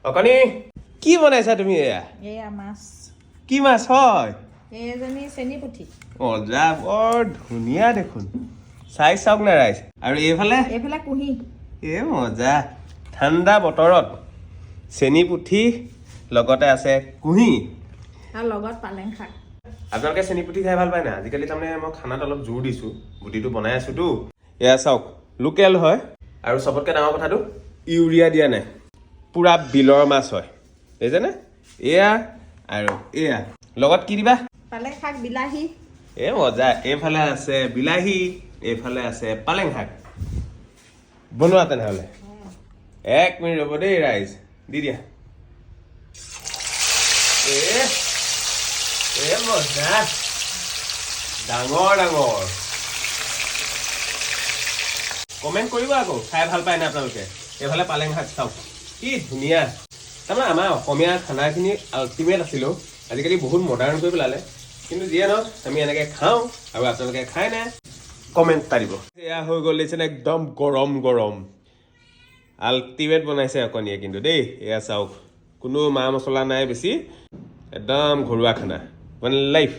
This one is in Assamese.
অকণি কি বনাইছা তুমি এয়া এয়া মাছ কি মাছ হয় এজনী চেনি পুঠি মজা বৰ ধুনীয়া দেখোন চাই চাওক না ৰাইজ আৰু এইফালে কুহি এ মজা ঠাণ্ডা বতৰত চেনি পুঠি লগতে আছে কুহি আৰু লগত পালেং শাক আপোনালোকে চেনি পুঠি খাই ভাল পায় না আজিকালি তাৰমানে মই খানাত অলপ জোৰ দিছোঁ বুটিটো বনাই আছোতো এয়া চাওক লোকেল হয় আৰু চবতকৈ ডাঙৰ কথাটো ইউৰিয়া দিয়া নাই পুৰা বিলৰ মাছ হয় দেখিছেনে এয়া আৰু এয়া লগত কি দিবা পালেং শাক বিলাহী এ মজা এইফালে আছে বিলাহী এইফালে আছে পালেং শাক বনোৱা তেনেহ'লে 1 মিনিট ৰ'ব দেই ৰাইজ দি দিয়া এ মজা ডাঙৰ ডাঙৰ কমেণ্ট কৰিব আকৌ খাই ভাল পায় না আপোনালোকে এইফালে পালেং শাক চাওক কি ধুনীয়া তাৰমানে আমাৰ অসমীয়া খানাখিনি আল্টিমেট আছিলোঁ আজিকালি বহুত মডাৰ্ণ কৰি পেলালে কিন্তু যিয়ে নহওক আমি এনেকৈ খাওঁ আৰু আপোনালোকে খাই নাই কমেণ্ট পাৰিব এয়া হৈ গ'ল দেখিছেনে একদম গৰম গৰম আল্টিমেট বনাইছে অকণিয়ে কিন্তু দেই এয়া চাওক কোনো মা মছলা নাই বেছি একদম ঘৰুৱা খানা মানে লাইফ